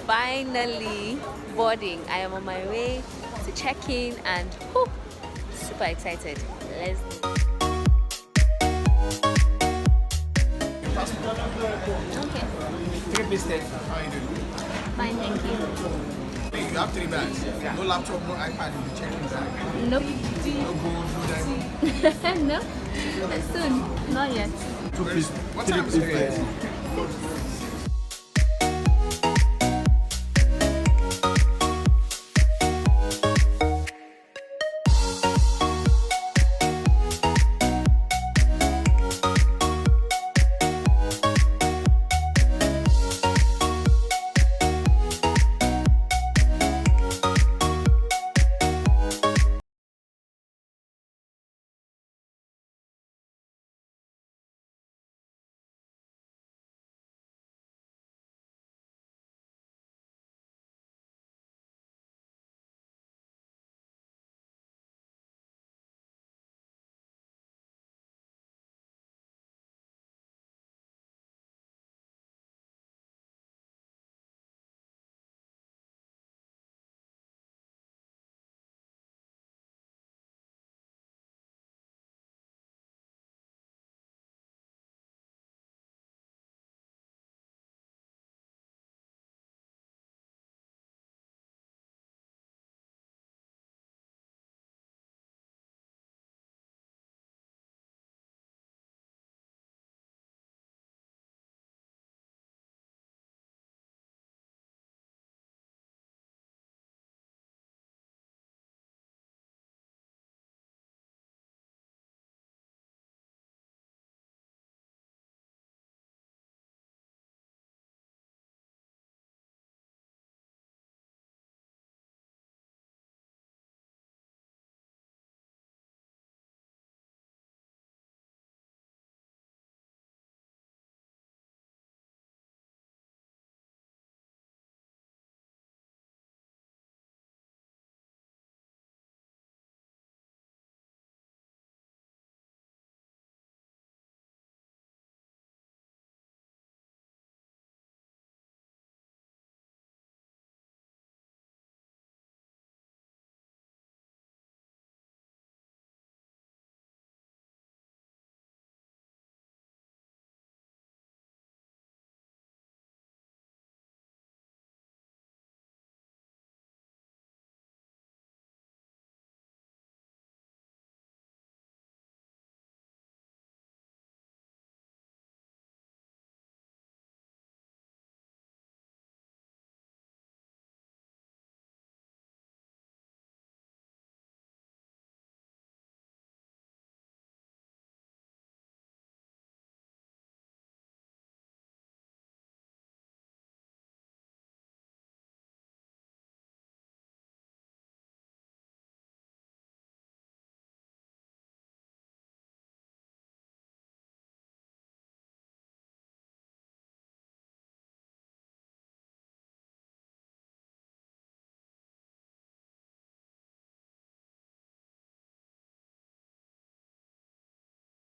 finally boarding. I am on my way to check in and whew, super excited. Let's okay. 3 business. How are you doing? Fine, thank you. You have 3 bags. Yeah. No laptop, no iPad in the check-in bag. Nope. No gold, no diamond. No, soon. Not yet. What time is it?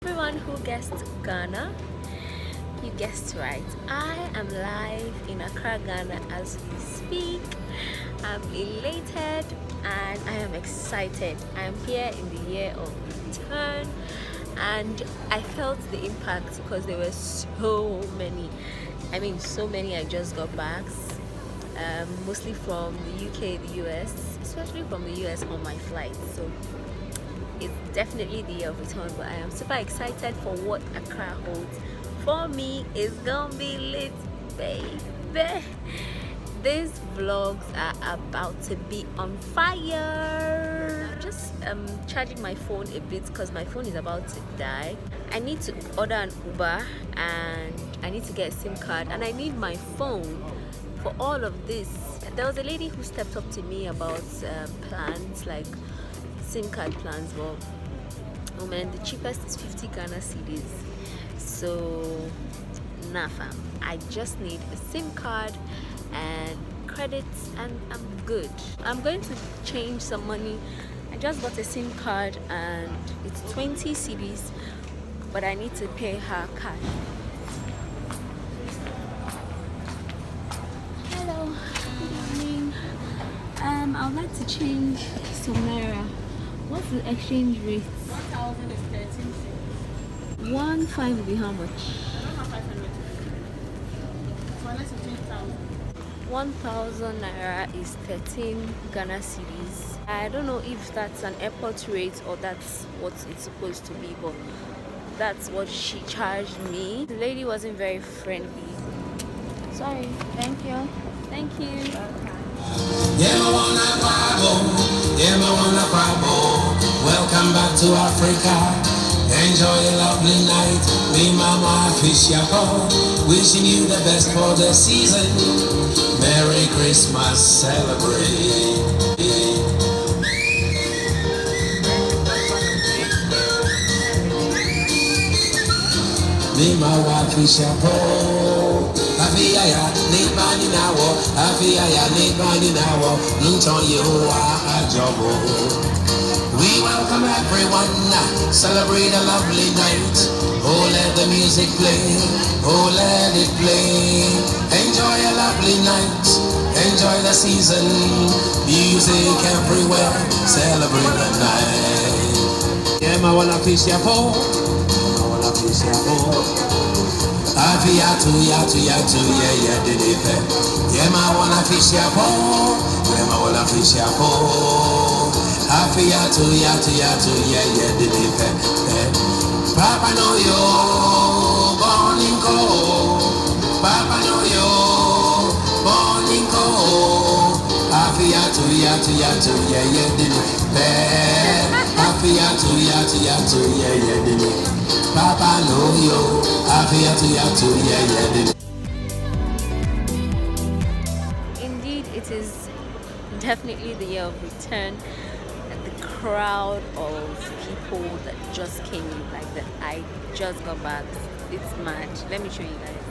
Everyone who guessed Ghana, you guessed right. I am live in Accra, Ghana as we speak. I'm elated and I am excited. I am here in the year of return and I felt the impact because there were so many. I mean, so many. I just got back, mostly from the UK, the US, especially from the US on my flight. So it's definitely the year of return, but I am super excited for what Accra holds for me. It's gonna be lit, baby. These vlogs are about to be on fire. Just charging my phone a bit because my phone is about to die. I need to order an Uber and I need to get a SIM card and I need my phone for all of this. There was a lady who stepped up to me about plans, like SIM card plans. Well, oh man, the cheapest is 50 Ghana cedis. So nah fam, I just need a SIM card and credits and I'm good. I'm going to change some money. I just bought a SIM card and it's 20 cedis, but I need to pay her card. Hello. I would like to change some naira. What's the exchange rate? 1,000 is 13. 1,500 will be how much? I don't have 500. So unless you change 1,000. 1,000 naira is 13 Ghana cedis. I don't know if that's an airport rate or that's what it's supposed to be, but that's what she charged me. The lady wasn't very friendly. Sorry. Thank you. Thank you. Welcome back to Africa. Enjoy a lovely night. Me mama fish ya po. Wishing you the best for the season. Merry Christmas, celebrate. Me mama fish ya po. Afia ya need money now. Afia ya need money now. Lunch you a job. We welcome everyone, celebrate a lovely night. Oh, let the music play, oh, let it play. Enjoy a lovely night, enjoy the season. Music everywhere, celebrate the night. Yeah, I wanna fish ya po, I wanna fish ya po. Afia tu ya, yeah, did it. Yeah, I wanna fish ya po, yeah, I wanna fish ya po. Afia tu ya, yeah, did it. Papa know you, born in cold. Papa know you, born in cold. Afia tu ya, yeah, did it. Afia tu ya, yeah, did it. Papa know you, Afia tu ya, yeah, did it. Indeed, it is definitely the year of return. The crowd of people that just came in, like that I just got back, it's mad. Let me show you guys.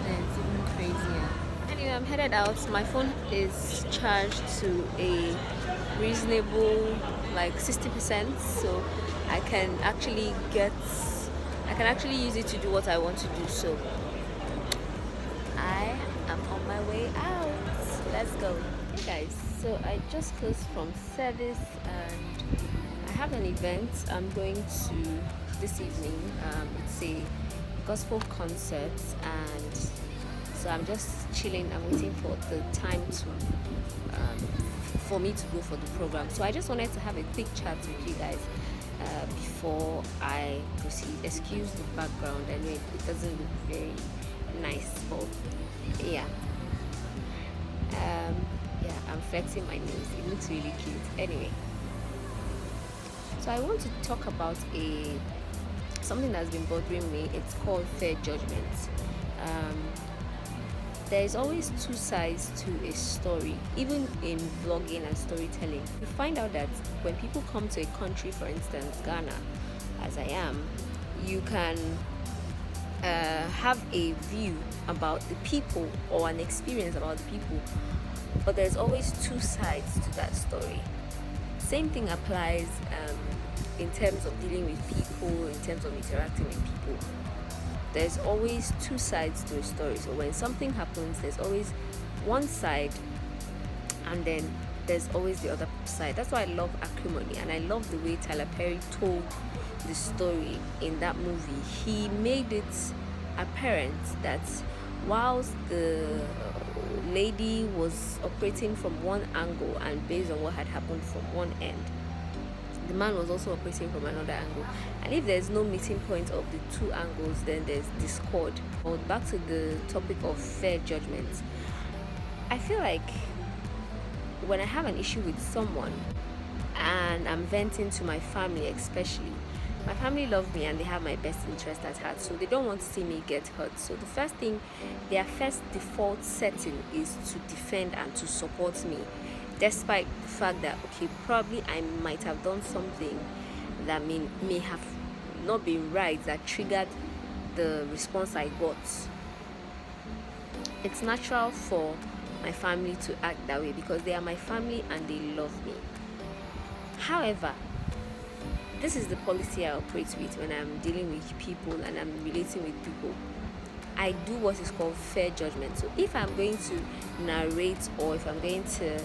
It's even crazier. Anyway, I'm headed out. My phone is charged to a reasonable, like 60%, so I can actually use it to do what I want to do. So I am on my way out. Let's go. Hey guys, so I just closed from service and I have an event I'm going to this evening. It's a gospel concert, and so I'm just chilling. I'm waiting for the time to for me to go for the program. So I just wanted to have a quick chat with you guys before I proceed. Excuse the background, I know it doesn't look very nice, but yeah, I'm flexing my nails. It looks really cute. Anyway, so I want to talk about something that's been bothering me. It's called fair judgment. There is always two sides to a story, even in vlogging and storytelling. You find out that when people come to a country, for instance Ghana, as I am, you can have a view about the people or an experience about the people, but there's always two sides to that story. Same thing applies in terms of dealing with people, in terms of interacting with people. There's always two sides to a story. So when something happens, there's always one side and then there's always the other side. That's why I love Acrimony, and I love the way Tyler Perry told the story in that movie. He made it apparent that whilst the lady was operating from one angle and based on what had happened from one end, the man was also operating from another angle, and if there's no meeting point of the two angles, then there's discord. But back to the topic of fair judgment, I feel like when I have an issue with someone and I'm venting to my family, especially my family love me and they have my best interest at heart, so they don't want to see me get hurt. So the first thing, their first default setting is to defend and to support me, despite the fact that, okay, probably I might have done something that may have not been right that triggered the response I got. It's natural for my family to act that way because they are my family and they love me. However, this is the policy I operate with when I'm dealing with people and I'm relating with people. I do what is called fair judgment. So if I'm going to narrate or if I'm going to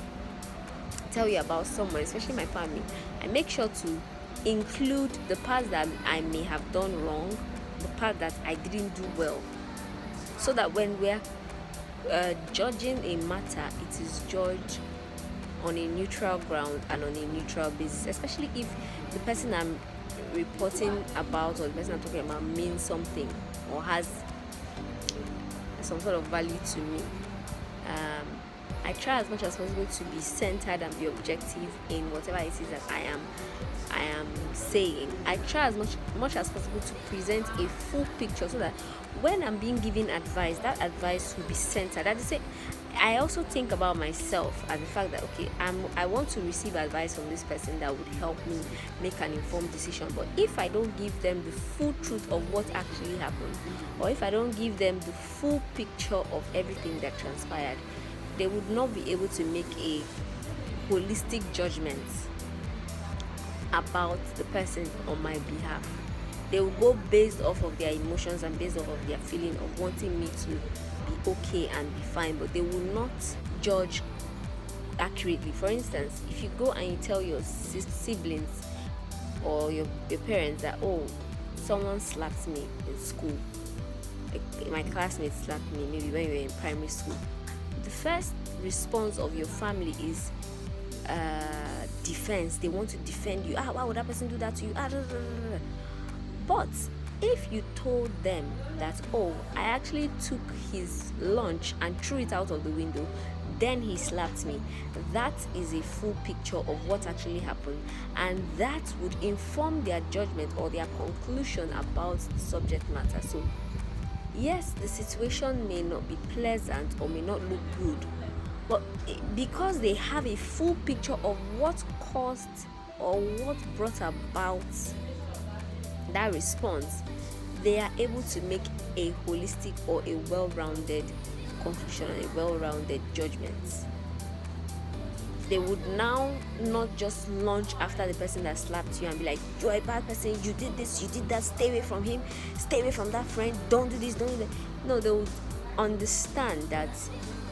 tell you about someone, especially my family, I make sure to include the parts that I may have done wrong, the part that I didn't do well, so that when we're judging a matter, it is judged on a neutral ground and on a neutral basis, especially if the person I'm reporting about or the person I'm talking about means something or has some sort of value to me. I try as much as possible to be centered and be objective in whatever it is that I am saying. I try as much as possible to present a full picture so that when I'm being given advice, that advice will be centered. I also think about myself and the fact that okay, I want to receive advice from this person that would help me make an informed decision. But if I don't give them the full truth of what actually happened, or if I don't give them the full picture of everything that transpired, they would not be able to make a holistic judgment about the person on my behalf. They will go based off of their emotions and based off of their feeling of wanting me to be okay and be fine, but they will not judge accurately. For instance, if you go and you tell your siblings or your parents that oh, someone slapped me in school, like my classmates slapped me maybe when you were in primary school, the first response of your family is defense. They want to defend you. Why would that person do that to you? But if you told them that oh, I actually took his lunch and threw it out of the window, then he slapped me, that is a full picture of what actually happened, and that would inform their judgment or their conclusion about the subject matter. So yes, the situation may not be pleasant or may not look good, but because they have a full picture of what caused or what brought about that response, they are able to make a holistic or a well-rounded conclusion and a well-rounded judgment. They would now not just launch after the person that slapped you and be like, you're a bad person, you did this, you did that, stay away from him, stay away from that friend, don't do this, don't do that. No, they would understand that,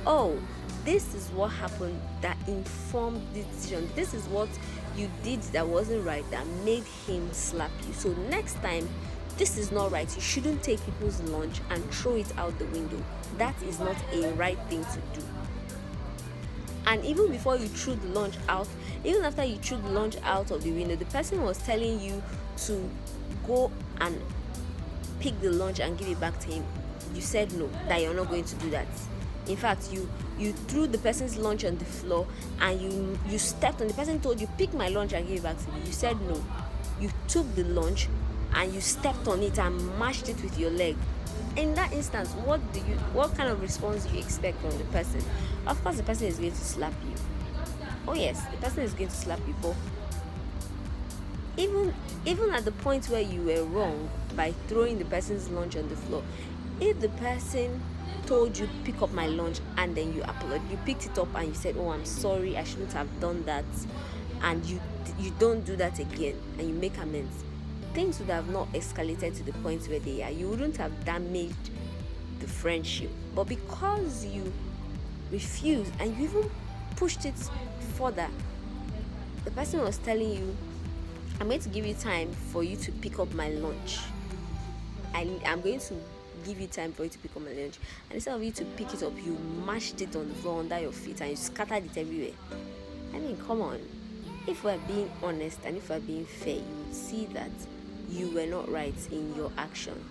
oh, this is what happened that informed the decision. This is what you did that wasn't right that made him slap you. So next time, this is not right. You shouldn't take people's lunch and throw it out the window. That is not a right thing to do. And even before you threw the lunch out, even after you threw the lunch out of the window, the person was telling you to go and pick the lunch and give it back to him. You said no, that you're not going to do that. In fact, you threw the person's lunch on the floor and you stepped on the person told you pick my lunch and give it back to me. You said no. You took the lunch and you stepped on it and mashed it with your leg. In that instance, what kind of response do you expect from the person? Of course, the person is going to slap you. Oh yes, the person is going to slap you. But even at the point where you were wrong by throwing the person's lunch on the floor, if the person told you pick up my lunch and then you apologized, you picked it up and you said, oh, I'm sorry, I shouldn't have done that, and you don't do that again and you make amends, things would have not escalated to the point where they are. You wouldn't have damaged the friendship. But because you refused and you even pushed it further, the person was telling you, I'm going to give you time for you to pick up my lunch. I'm going to give you time for you to pick up my lunch. And instead of you to pick it up, you mashed it on the floor under your feet and you scattered it everywhere. I mean, come on. If we're being honest and if we're being fair, you would see that you were not right in your action.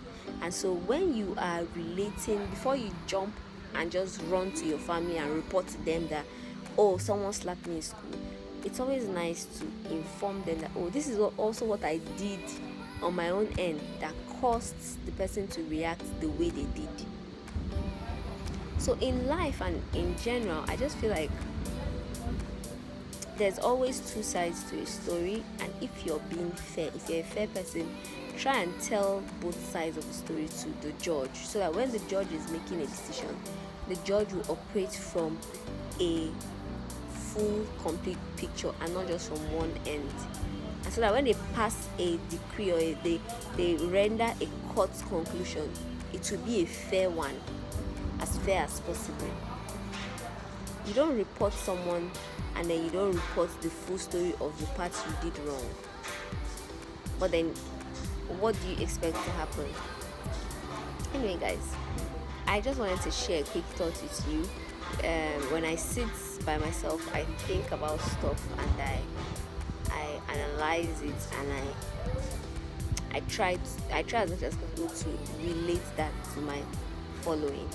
And so when you are relating, before you jump and just run to your family and report to them that, oh, someone slapped me in school, it's always nice to inform them that, oh, this is also what I did on my own end that caused the person to react the way they did. So in life and in general, I just feel like there's always two sides to a story, and if you're being fair, if you're a fair person, try and tell both sides of the story to the judge, so that when the judge is making a decision, the judge will operate from a full complete picture and not just from one end, and so that when they pass a decree or they render a court conclusion, it will be a fair one, as fair as possible. You don't report someone and then you don't report the full story of the parts you did wrong, but then what do you expect to happen? Anyway guys, I just wanted to share a quick thought with you. When I sit by myself, I think about stuff and I analyze it, and I try as much as possible to relate that to my following.